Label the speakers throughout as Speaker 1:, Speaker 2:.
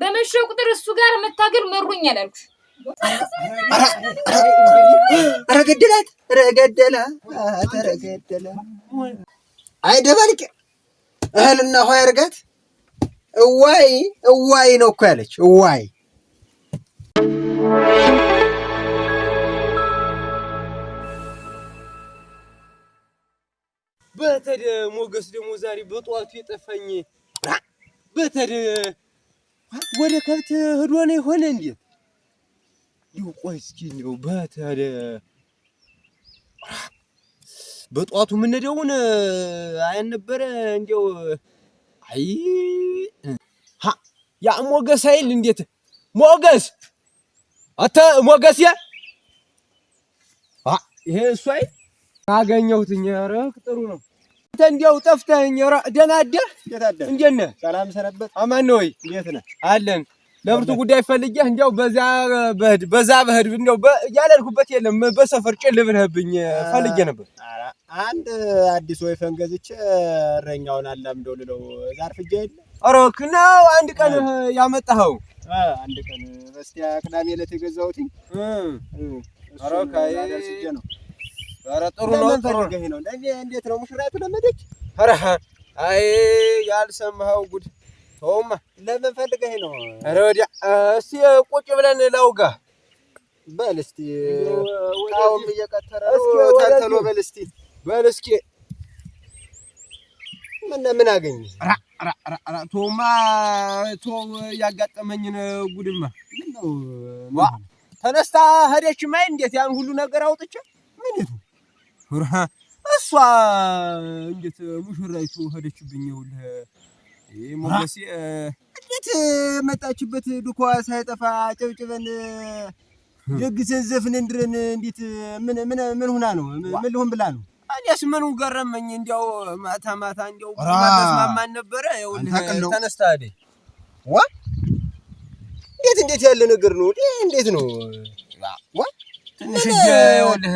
Speaker 1: በመሸ ቁጥር እሱ ጋር መታገል መሩኛል አልኩሽ።
Speaker 2: ረገደላት አይደባልቅ እህልና ሆይ አርጋት እዋይ ነው እኮ ያለች እዋይ
Speaker 3: በተደ ሞገስ ደግሞ ዛሬ በጧቱ የጠፋኝ በተደ ወደ ከብት ሄዶ ነው የሆነ እንዴ? ይው ቆይ እስኪ ነው በተደ በጧቱ ምን ደውን አይነበረ እንዴው አይ ያ ሞገስ አይል እንዴት ሞገስ አታ ሞገስ ያ ይሄ እሱ አይ አገኘሁትኝ። ኧረ ጥሩ ነው። አንተ እንዲያው ጠፍተኸኝ። ኧረ ደህና አደርክ? እንዴት ነህ?
Speaker 2: ሰላም ሰነበት።
Speaker 3: አማን ነው ወይ?
Speaker 2: እንዴት ነህ?
Speaker 3: አለን። ለብርቱ ጉዳይ ፈልጌህ እንዲያው በዛ በህድ እንዲያው ያለልኩበት የለም በሰፈር ጭል ብለህብኝ ፈልጌ ነበር።
Speaker 2: አንድ አዲስ ወይፈን ገዝቼ እረኛውን አላምደው ልለው ዛር ፍጄ የለ።
Speaker 3: ኧረ ነው አንድ ቀን ያመጣኸው?
Speaker 2: አንድ ቀን በስቲያ ቅዳሜ ዕለት የገዛሁትኝ።
Speaker 3: ኧረ ካይ
Speaker 2: ነው።
Speaker 3: ኧረ ጥሩ ነው ጥሩ
Speaker 2: ነው። እንዴት ነው ሙሽራይቱ ለመደች?
Speaker 3: ኧረ አይ ያልሰማኸው ጉድ ተውማ።
Speaker 2: ለምን ፈልገህ ነው?
Speaker 3: ኧረ ወዲያ እስቲ ቁጭ ብለን ላውጋ
Speaker 2: በል እስቲ ታውም እየቀተረ ተልተሎ በል እስኪ ምን አገኘ?
Speaker 3: ኧረ ተውማ ተው ያጋጠመኝን ጉድማ
Speaker 2: ምን ነው
Speaker 3: ተነስታ ሄደች ማይ እንዴት ያን ሁሉ ነገር አውጥቼ ምን ይቱ እሷ እንዴት ሙሽራይቱ ሄደችብኝ? ይኸውልህ ሞገሴ
Speaker 2: እንዴት መጣችበት ዱኳ ሳይጠፋ ጨብጭበን ደግሰን ዘፍነን ድረን እንዴት ምን ሆና ነው? ምን ልሆን ብላ ነው?
Speaker 3: እኔስ ምኑ ገረመኝ። እንዲያው ማታ እንዲያው ማተስማማን ነበረ። ይኸውልህ ተነስታ ሄደች።
Speaker 2: እንዴት ያለ ነገር ነው? እንዴት ነው?
Speaker 3: ትንሽ ይኸውልህ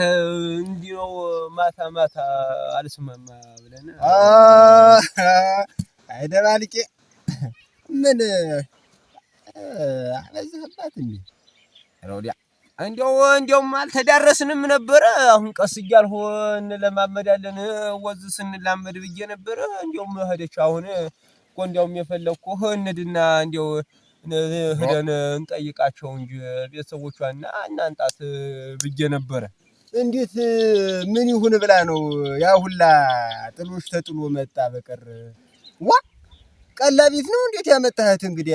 Speaker 3: እንዲህ ነው ማታ አልስማማ ብለን
Speaker 2: አይደባልቄ ምን አበዛህባት እንዴ?
Speaker 3: ሮዲያ እንዲያውም አልተዳረስንም ነበረ። አሁን ቀስ እያልሁ እንለማመዳለን ወዝ ስንላመድ ብዬ ነበረ። እንዲያውም ሄደች። አሁን እኮ እንዲያውም የፈለግኩህ እንድና እንዲያው ሄደን እንጠይቃቸው እንጂ ቤተሰቦቿና እናንጣት ብዬ ነበረ።
Speaker 2: እንዴት ምን ይሁን ብላ ነው ያ ሁላ ጥሎሽ ተጥሎ መጣ በቀር ቀላቢት ነው እንዴት ያመጣሃት? እንግዲህ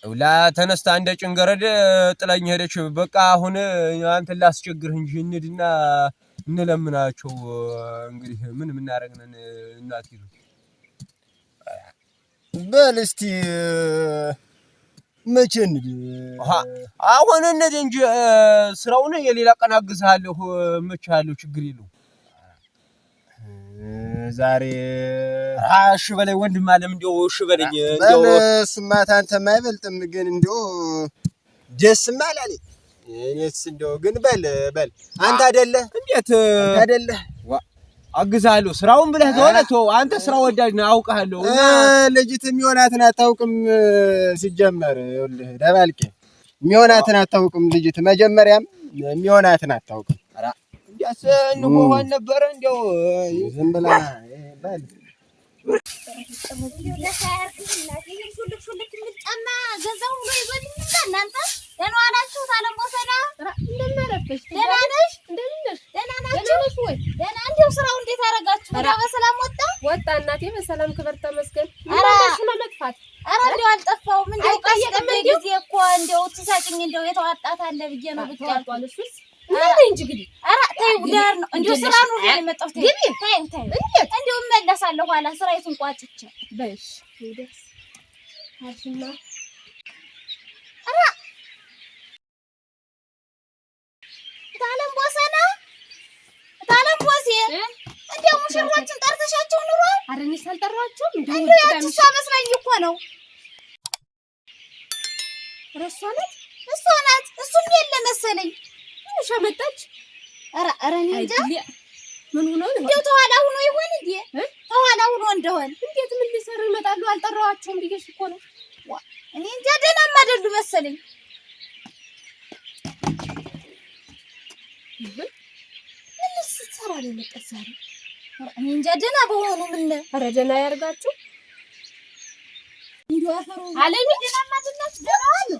Speaker 3: ላ ተነስታ እንደ ጭንገረድ ጥላኝ ሄደች። በቃ አሁን አንተን ላስቸግርህ እንጂ እንድና እንለምናቸው። እንግዲህ ምን እናረግነን እናት ይሉ
Speaker 2: በል እስቲ መቼ እንዴ?
Speaker 3: አሁን እንዴ እንጂ ስራውን የሌላ ቀን አግዝሃለሁ መቻለሁ ችግር የለው።
Speaker 2: ዛሬ
Speaker 3: እሺ በላይ ወንድም አለም እንዴው እሺ በለኝ። እንዴው
Speaker 2: ስማት አንተ ማይበልጥም ግን እንዴው ደስማ አላለኝ። እኔስ እንዴው ግን በል አንተ አይደለ
Speaker 3: እንዴት
Speaker 2: አይደለ
Speaker 3: አግዛለሁ ስራውን ብለህ ተወለ ተው። አንተ ስራ ወዳጅ ነህ አውቃለሁ። እና
Speaker 2: ልጅት የሚሆናትን አታውቅም። ሲጀመር ይኸውልህ ደባልቄ የሚሆናትን አታውቅም። ልጅት መጀመሪያም የሚሆናትን አታውቅም።
Speaker 3: አራ እንዴስ እንሆን ነበር እንዴው
Speaker 2: ዝም ብላ በል
Speaker 1: ወጣ እናቴ በሰላም ክብር ተመስገን። አራሽ ነው መጥፋት። አራ እንደው አልጠፋውም። እንደው ቀስቀም ጊዜ እኮ እንደው ትሳጭኝ እንደው የተዋጣት አለ ብዬ ነው ብቻ አልቋል። እሱስ ምን እንጂ ግዲ አራ ተይው ዳር ነው እንደው ስራ ነው የመጣው። ተይው እንደው እመለሳለሁ ኋላ ስራይቱን ቋጭቼ በሽ ይደስ አሽማ አራ ታለም ቦሴ እንደው ሙሽሮችን ጠርተሻቸው ኑሮ? አረ እኔ ሳልጠራቸውም እንደው እሷ መስላኝ እኮ ነው። እሷ ናት እሱም የለ መሰለኝ። ሙሽ መጣች። አረ እኔ እንጃ ምን ሆኖ ነው
Speaker 4: እንደው ተኋላ ሆኖ ይሆን እንዴ? ተኋላ ሆኖ እንደሆነ
Speaker 1: እንዴት ምን ሊሰሩ ይመጣሉ? አልጠራዋቸውም ብዬሽ እኮ ነው።
Speaker 4: እኔ እንጃ ደህናም አይደሉ መሰለኝ።
Speaker 1: ምን ልትሰራ ነው የመጣች ዛሬ?
Speaker 4: እኔ እንጃ ደህና በሆኑ ምን
Speaker 1: ኧረ ደህና ያርጋችሁ።
Speaker 4: እንዲሁ አፈሩ
Speaker 1: አለኝ
Speaker 4: ደህናማ አይደላችሁ? ደህና ዋሉ።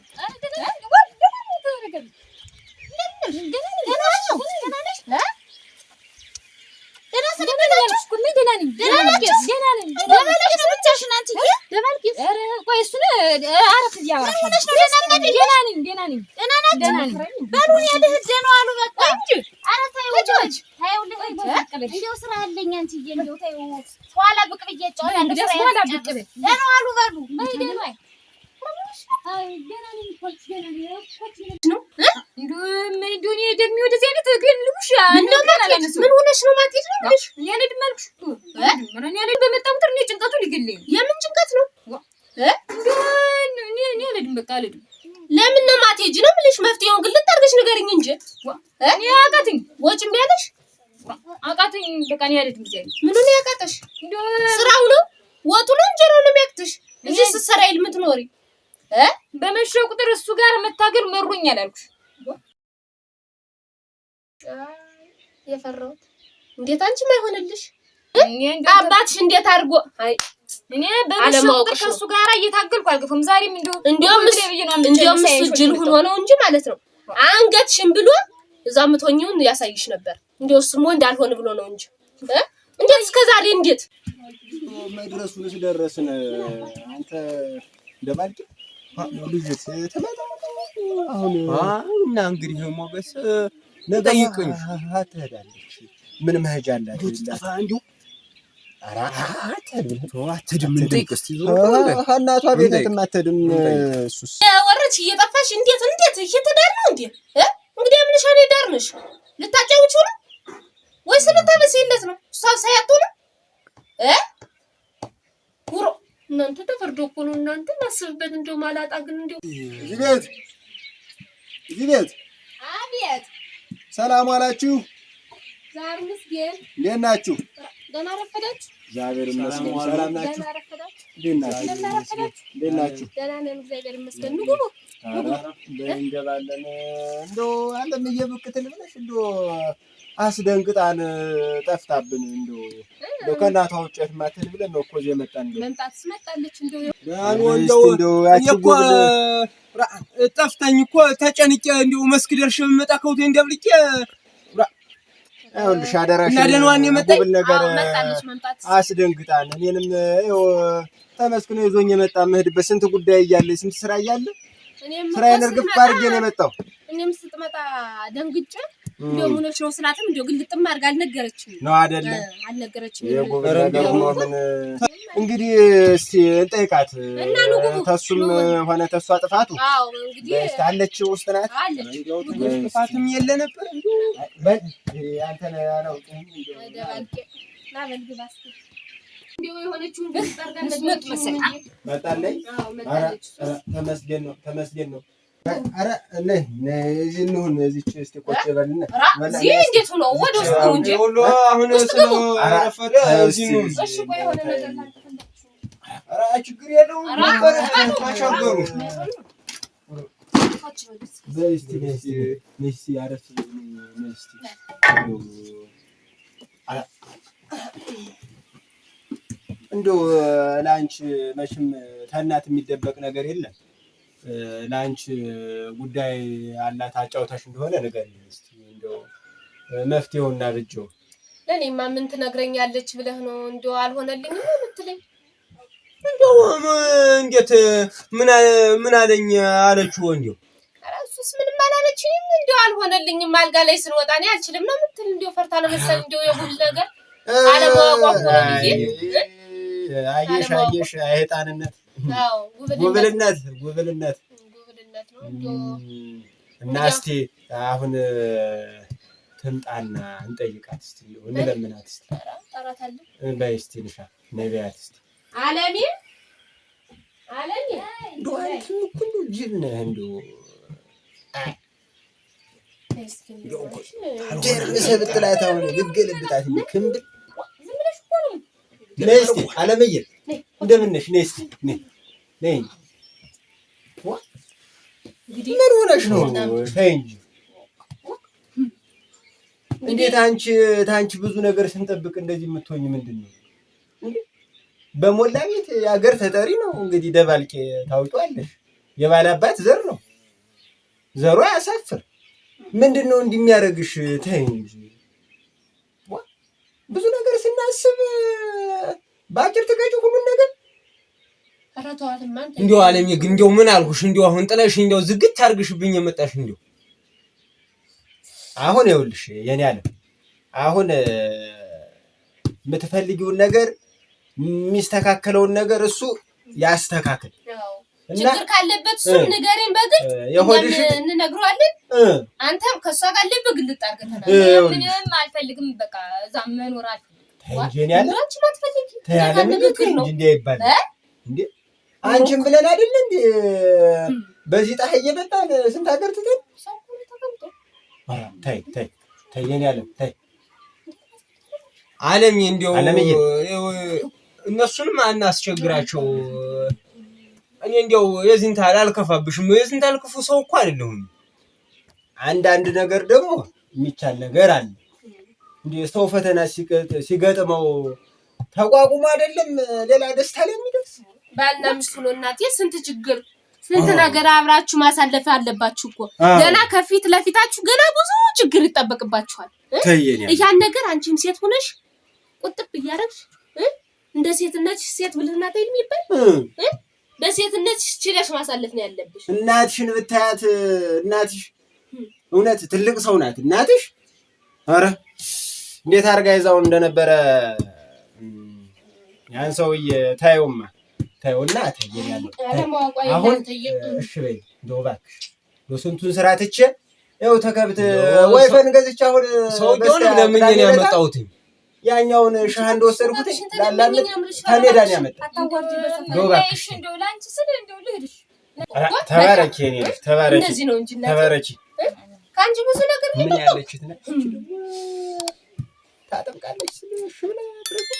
Speaker 1: ምን ሆነሽ ነው ማጥይት ነው ልሽ? የኔ ድመልኩሽ ምን ያለ በመጣው ጥር ነው ጭንቀቱ ሊገለኝ። የምን ጭንቀት ነው? እኔ አልሄድም በቃ አልሄድም። ለምን ነው ማትሄጂ ነው የምልሽ? መፍትሄውን ግልጥ አድርገሽ ንገሪኝ እንጂ እኔ አቃተኝ። ወጭም ቢያለሽ አቃተኝ በቃ እኔ አልሄድም። ምን ነው ያቃተሽ? ስራው ነው ወጡ ነው እንጀራው ነው የሚያቅትሽ? እዚህ ስትሰራ ይል የምትኖሪ በመሸው ቁጥር እሱ ጋር መታገል መሮኛል አልኩሽ። የፈራሁት እንዴት አንቺ ማይሆንልሽ አባትሽ እንዴት አድርጎ አይ እኔ በመሸው ቁጥር ከሱ ጋር እየታገልኩ አልገፈም። ዛሬም እንደውም እሱ ጅል ሆኖ ነው እንጂ ማለት ነው አንገትሽን ብሎ እዛ ምትሆኚውን ያሳይሽ ነበር። እንደው እሱም ወንድ አልሆን ብሎ ነው እንጂ እንዴት እስከዛሬ እንዴት
Speaker 2: መድረሱንስ ደረስን። አንተ እንደባልቂ ልጅት ተመጣ አሁን
Speaker 3: እና እንግዲህ ሞገስ ነጠይቅኝ
Speaker 2: አትሄዳለች። ምን መሄጃ አላት?
Speaker 3: ልትጠፋ እንዲሁ
Speaker 2: ኧረ አትሄድም።
Speaker 3: እንጠይቅስ
Speaker 2: እናቷ ቤትም አትሄድም። እሱስ
Speaker 1: ወረች እየጠፋሽ እንዴት እየተዳር ነው እንዴ? እንግዲህ ምንሽ እኔ ዳር ነሽ ልታጫውቺው ነው ወይስ ልታበሲለት ነው? እሷ ሳያጥቶ ነው ጉሮ እናንተ ተፈርዶ እኮ ነው። እናንተ ማስብበት እንደው ማላጣ ግን እንደው
Speaker 2: እዚህ ቤት
Speaker 1: አቤት
Speaker 2: ሰላም ዋላችሁ።
Speaker 1: ዛሬ ምስኪን
Speaker 2: እንዴት ናችሁ?
Speaker 1: ደህና ረፈዳችሁ?
Speaker 2: እግዚአብሔር ይመስገን። ሰላም ናችሁ?
Speaker 1: ደህና ረፈዳችሁ?
Speaker 2: እንዴት ናችሁ?
Speaker 1: ደህና ነን እግዚአብሔር ይመስገን። ንጉሩ
Speaker 2: እንገባለን። እንደው አለም እየብቅትል ብለሽ እንደው አስደንግጣን ጠፍታብን እንደው ከእናቷ ውጭት ማተል ብለን ነው እኮ እዚህ መጣን።
Speaker 1: መምጣትስ መጣለች
Speaker 3: እንደው እኮ ጠፍታኝ እኮ ተጨንቄ እንደው መስክ ደርሼ ብመጣ ከውቴ እንደብልቄ
Speaker 2: ይኸውልሽ አደራሽ
Speaker 3: ናደንዋን የመጣኝ
Speaker 2: አስደንግጣን እኔንም ይኸው ተመስክኖ ይዞኝ የመጣ መሄድበት ስንት ጉዳይ እያለ ስንት ስራ እያለ ስራዬን እርግፍ አድርጌ ነው የመጣው።
Speaker 1: እኔም ስትመጣ ደንግጬ እንደው ምኖች ነው ስላትም እንደው ግልጥም አድርጋ አልነገረችኝም
Speaker 2: ነው አይደለ?
Speaker 1: አልነገረችኝም።
Speaker 2: የጎበዝ ነገር ሆኖ ምን እንግዲህ እስቲ እንጠይቃት። ተሱም ሆነ ተሷ ጥፋቱ
Speaker 1: አዎ እንግዲህ
Speaker 2: አለች ውስጥ ናት።
Speaker 1: እንደው
Speaker 3: ጥፋትም የለ ነበር
Speaker 2: አንተ ነው
Speaker 1: ደባልቄ ናበልግባስ እንደው የሆነችውን በስጠርጋ እንደምትመሰል መጣለኝ። አዎ መጣለች።
Speaker 2: ተመስገን ነው። አረ ነይ እዚህ እንሁን። እዚች እስቲ ቁጭ በልና
Speaker 1: እዚህ እንዴት ሆኖ ወደ ውስጥ ነው እንጂ
Speaker 3: ሁሉ አሁን ስለ አረፈደ እዚህ ነው።
Speaker 1: እሺ ቆይ የሆነ ነገር ታንተፈለግሽ።
Speaker 2: አረ ችግር የለውም ነበር ተሻገሩ። በስቲ አረፍ ነስቲ እንደው ለአንቺ መቼም ተናት የሚደበቅ ነገር የለም። ለአንቺ ጉዳይ አላት አጫውታሽ እንደሆነ ንገሪኝ እስቲ። እንደው መፍትሄውን እናብጀው።
Speaker 1: ለኔማ ምን ትነግረኛለች ብለህ ነው? እንደው አልሆነልኝም የምትለኝ?
Speaker 3: እንደው እንዴት ምን አለኝ አለችው? እንደው
Speaker 1: ኧረ እሱስ ምንም አላለችኝም። እንደው አልሆነልኝም አልጋ ላይ ስንወጣ እኔ አልችልም ነው የምትል። እንደው ፈርታ ነው መሰል እንደው የሁሉ ነገር አለማወቋ እኮ ነው ብዬ
Speaker 2: አየሽ አይጣንነት ጉብልነት ነው እና እስቲ አሁን ትምጣና እንጠይቃት እስቲ እንለምናት እስቲ በይ እስቲ ንሻ ነቢያት እስቲ
Speaker 1: አለሜ
Speaker 2: እንደው አንተም እኮ እንደው ጅል ነህ እንደው ደርሰህ ብትላት አሁን ልገለብጣት ክንድ ነይ እስኪ አለምዬ እንደምን ነሽ? ነይ እስኪ ነይ። ምን ሆነሽ ነው? ተይ እንጂ እንዴት አንቺ ብዙ ነገር ስንጠብቅ እንደዚህ የምትሆኝ ምንድን ነው? በሞላ ቤት የአገር ተጠሪ ነው እንግዲህ ደባልቄ ታውቂዋለሽ። የባላባት ዘር ነው ዘሩ ያሳፍር። ምንድን ነው እንዲህ የሚያደርግሽ? ተይ እንጂ ብዙ ነገር ስናስብ በአጭር ትቀጭ ሁሉን ነገር።
Speaker 3: እንዲያው አለምዬ ግን እንዲያው ምን አልኩሽ? እንዲያው አሁን ጥለሽ እንዲያው ዝግት አድርግሽብኝ የመጣሽ እንዲያው
Speaker 2: አሁን ይኸውልሽ የኔ አለም አሁን የምትፈልጊውን ነገር የሚስተካከለውን ነገር እሱ ያስተካክል።
Speaker 1: ችግር ካለበት እሱም ንገረኝ በግልጽ
Speaker 2: የሆድሽ
Speaker 1: እንነግረዋለን። አንተም ከሷ ጋር ልብ ግልጥ አድርገናል። ምንም አልፈልግም በቃ እዛ መኖር አልፈልግም።
Speaker 2: እንጂ ያለ አንቺ ማትፈልጊ ታያለም እንዴ ይባላል እንዴ? አንቺም ብለን አይደል እንዴ በዚህ ጣህ እየመጣን ስንት ሀገር ትተን ተይ የኔ አለም ተይ
Speaker 3: አለምዬ እንዲያው እነሱንም አናስቸግራቸው። እኔ እንዲያው የዚህን ታህል አልከፋብሽም። የዚህን ታህል ክፉ ሰው እኮ አይደለሁም።
Speaker 2: አንዳንድ ነገር ደግሞ የሚቻል ነገር አለ እንዴ ሰው ፈተና ሲገጥመው ተቋቁሞ አይደለም ሌላ ደስታ ላይ የሚደርስ።
Speaker 1: ባልና ሚስት ነው እናቴ። ስንት ችግር ስንት ነገር አብራችሁ ማሳለፍ አለባችሁ እኮ። ገና ከፊት ለፊታችሁ ገና ብዙ ችግር ይጠበቅባችኋል። ያን ነገር አንቺም ሴት ሆነሽ ቁጥብ እያደረግሽ እንደ ሴትነት ሴት ብልህና ተይል የሚባል በሴትነት ችለሽ ማሳለፍ ነው ያለብሽ።
Speaker 2: እናትሽን ብታያት እናትሽ እውነት ትልቅ ሰው ናት እናትሽ። አረ እንዴት አድርጋ ይዛው እንደነበረ ያን ሰውዬ ታየውማ ታየውና ታየኛለህ። አሁን እሺ በይ እንደው እባክሽ ስንቱን ስራ ትቼ ይኸው ተከብት ወይፈን ገዝቼ አሁን
Speaker 3: ሰውዬውን ለምን ነው ያመጣሁት?
Speaker 2: ያኛውን ሻህ እንደወሰድኩት ላላምን ከሜዳን ያመጣ እንደው እባክሽ
Speaker 1: እንደው ላንቺ ስለ እንደው ልሄድሽ
Speaker 2: ተባረኪ የኔ ልጅ ተባረኪ።
Speaker 1: እንደዚህ ነው እንጂ
Speaker 2: ተባረኪ።
Speaker 1: ካንቺ ብዙ ነገር
Speaker 3: ምን ያለችት ነው
Speaker 2: ታጠምቃለች እሺ ብላ አጥረኩ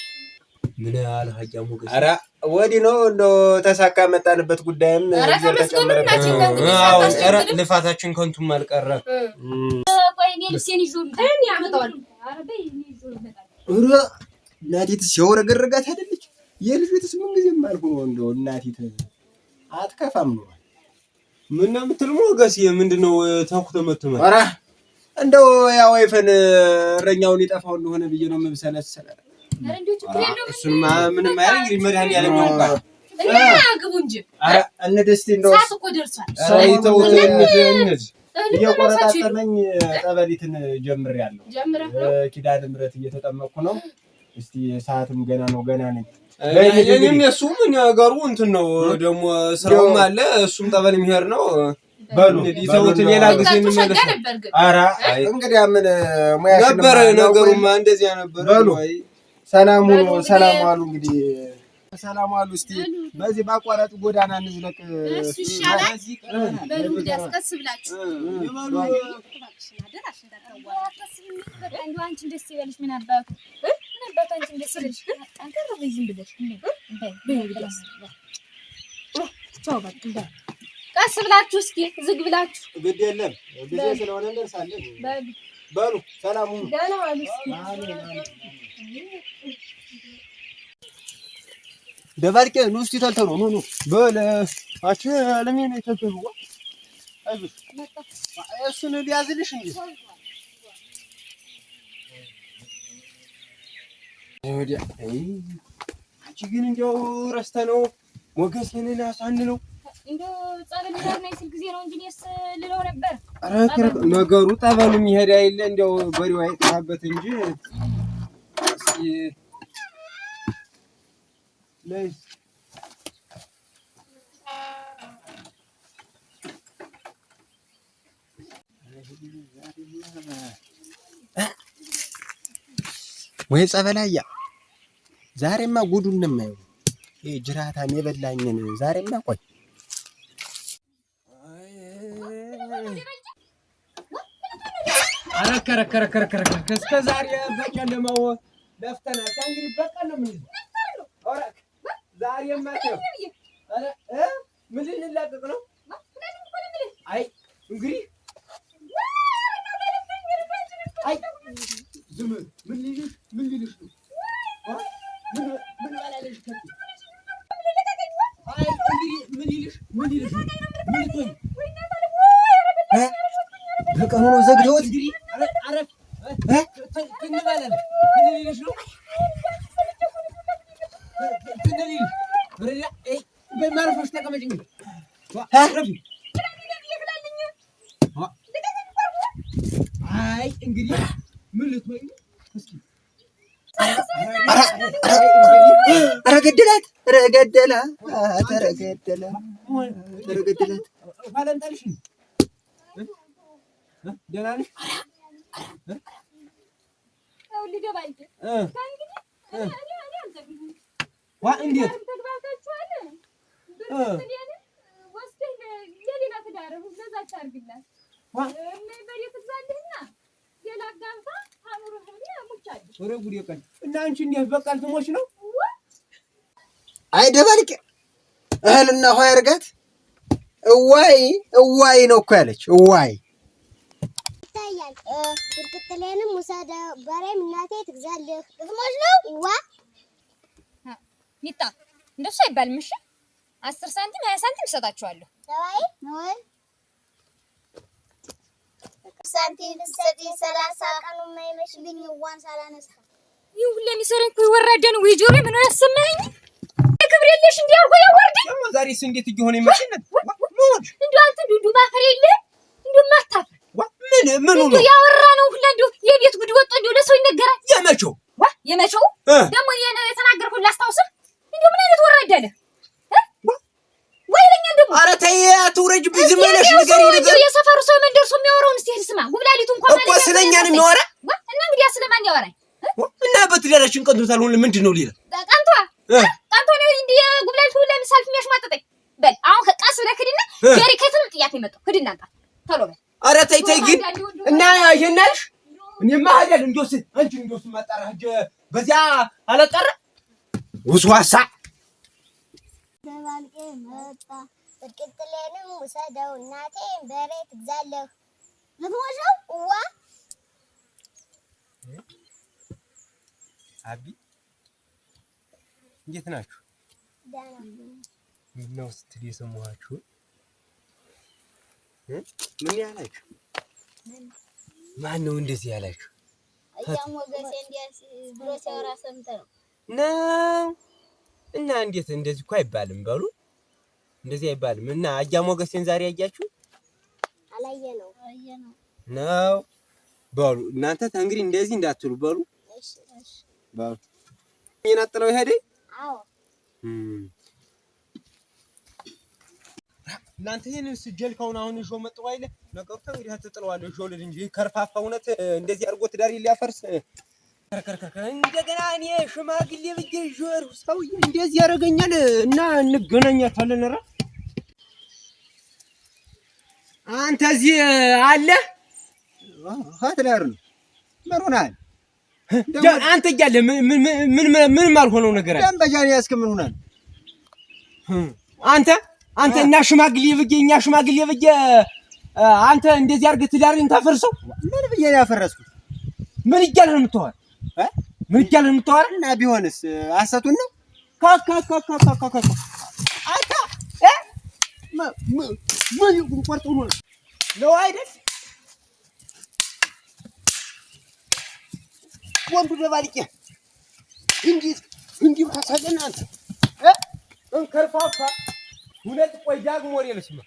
Speaker 3: ምን ያህል ሀጃ ሞገስ።
Speaker 2: ኧረ ወዲህ ነው እንደው ተሳካ መጣንበት ጉዳይም
Speaker 1: ተጨመረበት።
Speaker 3: ኧረ ልፋታችን ከንቱም አልቀረ።
Speaker 1: ቆይ እኔ ልብሴን ይዞ ያመጣዋል። ኧረ በይ እኔ ይዞ ይመጣል።
Speaker 2: ኧረ እናቲት ሲያወረገረጋት አይደለች የልጅትስ ምን ጊዜም አልሆነ እንደው እናቲት አትከፋም ነው።
Speaker 3: ምን ነው የምትል ሞገስ? ምንድነው ተኩት ተመተመ?
Speaker 2: ኧረ እንደው ያው ወይፈን እረኛውን ይጠፋው እንደሆነ ብዬ ነው የምብሰለሰለ።
Speaker 1: አረ እንዴት ትክክል
Speaker 3: እሱማ ምንም አይደል መድኃኒዓለም ያውቃል።
Speaker 1: እና አግቡ እንጂ።
Speaker 2: ኧረ እንደስቲ እንደው
Speaker 1: ሰዓት እኮ ደርሷል።
Speaker 3: ሳይተውት እንት
Speaker 2: እየቆረጣጠመኝ ጠበሊትን ጀምሬያለሁ።
Speaker 1: ጀምረህ
Speaker 2: ኪዳነ ምሕረት እየተጠመቅኩ ነው። እስቲ ሰዓትም ገና ነው ገና ነኝ።
Speaker 3: እኔም የሱ ምን ነገሩ እንትን ነው ደግሞ ስራውም አለ እሱም ጠበል የሚሄድ ነው።
Speaker 2: በሉ
Speaker 3: ይተውት ሌላ ጊዜ እንመለስ።
Speaker 2: ኧረ እንግዲህ ምን ሙያሽ
Speaker 3: ነበር ነገሩማ እንደዚያ ነበር።
Speaker 2: በሉ ሰላም ሁኑ። ሰላም ዋሉ። እንግዲህ ሰላም ዋሉ። እስቲ በዚህ ባቋራጭ ጎዳና እንዝለቅ።
Speaker 1: እሱ ይሻላል። በሉ እንግዲህ አስቀስ ብላችሁ
Speaker 4: አንቺ ደስ ይበልሽ። ምን አባቱ አንቺ ደስ ይበልሽ። ጠንከር በይ ዝም ብለሽ
Speaker 1: ቀስ ብላችሁ እስኪ ዝግ ብላችሁ
Speaker 2: ግድ የለም ጊዜ ስለሆነ እንደርሳለን። በሉ ሰላም ሁኑ።
Speaker 1: ደህና ዋሉ። እስኪ
Speaker 2: ደባልቄ ኑ እስቲ ተልተሉ ኑ በለ አቺ ለምን ነው ተልተሉ? አይዞሽ እሱን ሊያዝልሽ እንዴ ወዲያ አንቺ ግን እንደው ረስተነው ሞገስን አሳንነው
Speaker 4: እንደው ጸበል ጋር ነው ስል ጊዜ ነው እንጂ እኔስ ልለው ነበር።
Speaker 3: ኧረ ነገሩ ጠበሉ የሚሄድ አይደለ እንደው በሪው አይጣበት እንጂ እስኪ ለይ ወይ ጸበላያ ዛሬማ ጉዱን ነው የማየው። ይሄ ጅራታም የበላኝን ዛሬማ ቆይ ከረከረከረከረከረ እስከ ዛሬ በጨለማው ለፍተናል። እንግዲህ በቀን ነው ምን ኦራ ዛሬማ ተው አረ ምን ልንላቀቅ ነው? አይ እንግዲህ አይ ዝም ምን ልልሽ ነው? ምን ባላለሽ ከት አይ እንግዲህ ምን ልልሽ ምን ልትሆኝ በቀኑ ነው ዘግደውት እንግዲህ አረፍ ትንባላለ ትንልሽ ነው ትንልሽ ወረዳ አይ በማረፍሽ ተቀመጭ እንግዲህ አረፍ አይ እንግዲህ ምን ልትሆኝ እስኪ ኧረ ገደላት ኧረ ገደላት ኧረ ገደላት ኧረ ገደላት ባለንታልሽ ደህና ነሽ?
Speaker 4: አው ሊገባኝ
Speaker 3: ዋ እንዴት
Speaker 4: ሌላ ትዳር ለዛ ታርግላት በሬት ትዛልህና ሌላ ጋንታ አኑርህ ሙቻለሁ
Speaker 3: ወሬ ጉድ ይቀል እና አንቺ እንዴት በቃል ትሞች ነው?
Speaker 2: አይ ደባልቄ እህልና ውሃ ያርጋት እዋይ ነው እኮ ያለች እዋይ
Speaker 5: ይታያል ብርቅጥሌንም ውሰደ በሬም እናቴ ትግዛልህ ግጥሞች ነው ዋ
Speaker 4: ሚጣ እንደሱ አይባልም። እሺ 10 ሳንቲም 20 ሳንቲም እሰጣችኋለሁ።
Speaker 5: ተባይ ነው ሳንቲም ሰጪ 30 ቀኑ የማይመሽልኝ ዋን ሳላነሳ
Speaker 4: ይሁን ለሚሰረኝ እኮ ወራደ ነው ወይ ጆሮ ምን ያሰማኝ ክብር የለሽ እንዴ አርጎ ያወርደኝ
Speaker 3: ዛሬስ እንዴት እየሆነ ይመስልኝ ሞት
Speaker 4: እንዴ አንተ ዱዱ ማፈር የለ እንዴ ማታፈር
Speaker 3: ምን ነው
Speaker 4: ያወራ ነው ሁላ እንዴ የቤት ጉድ ወጥቶ እንዴ ለሰው ይነገራል። የመቸው ደግሞ የኔ የተናገርኩት ላስታውስህ እንዴ ምን አይነት ወራደ አለ ወይለኛ ደግሞ
Speaker 3: ኧረ ተይ አትውረጅ ብዝመለሽ ነገር
Speaker 4: የሰፈሩ ሰው መንደር ሰው የሚያወራውን እስቲ ስማ ጉብላሊቱ እንኳን
Speaker 3: እኮ ስለኛ ነው የሚያወራ
Speaker 4: እና እንግዲህ ስለማን ያወራኝ
Speaker 3: እና በትዳራችን ቀንቶታል ሆነ ምንድነው ሌላ ቀንቶ
Speaker 4: ነው እንዴ ጉብላሊቱ ለምሳሌ የሚያሽማጥጠኝ በል አሁን ከቃስ ለክድና ገሪ ከትም ጥያት ነው መጣው ክድና አንጣ ቶሎ በል
Speaker 3: ኧረ ተይ ግን እና ይሄናልሽ እኔማ አይደል እንጆስ አንቺ እንጆስ ማጣራህ በዚያ አለቀረ ውስዋሳ
Speaker 5: ደባልቄ መጣ ብርቅጥሌንም ውሰደው እናቴ በሬ ትግዛለህ ግጥሞች ነው ዋ
Speaker 3: አቢ እንዴት ናችሁ?
Speaker 5: ደህና
Speaker 3: ነው ስትል የሰማኋችሁ ምን ያላችሁ ማን ነው እንደዚህ ያላችሁ?
Speaker 5: አያም ወገሴ እንዲያስ ብሎ ሲያወራ ሰምተህ
Speaker 3: ነው እና እንዴት እንደዚህ እኮ አይባልም በሉ እንደዚህ አይባልም እና አያም ወገሴን ዛሬ ያያችሁ
Speaker 5: አላየነው
Speaker 3: ነው በሉ እናንተ እንግዲህ እንደዚህ እንዳትሉ በሉ
Speaker 5: እሺ
Speaker 3: በሉ ይናጥለው ይሄድ
Speaker 5: አዎ
Speaker 3: እናንተ ይሄንን ስጀልካውን አሁን ይሾ መጥቶ አይደል ነገሩ እንግዲህ አትጥለዋለህ ይሾ ልጅ እንጂ ከርፋፋ እውነት እንደዚህ አድርጎ ትዳር ሊያፈርስ ከርከርከ እንደገና እኔ ሽማግሌ ብዬ ጆር ሰውዬ እንደዚህ ያደርገኛል እና እንገናኛታለን ኧረ አንተ እዚህ አለ
Speaker 2: ሀትላር ነው ምን ሆናል
Speaker 3: አንተ እያለ ምን ማልሆነው ነገር አለ
Speaker 2: ደንበጃን ያስከ ምን ሆናል
Speaker 3: አንተ እና ሽማግሌ ብዬ እኛ ሽማግሌ ብዬ አንተ እንደዚህ አድርገህ ትዳርን ታፈርሰው
Speaker 2: ምን ብዬ ያፈረስኩት
Speaker 3: ምን እያለህ ነው የምትዋል ምን እያለህ ነው የምትዋል
Speaker 2: እና ቢሆንስ አሰቱን ነው
Speaker 3: ካካካካካካ አንተ ምን ቆርጦ ነው አይደል ወንዱ ደባልቄ እንዲህ ታሳለና አንተ እንከርፋፋ ሁለት ቆይ ዳግሞ ወሬ ልስማ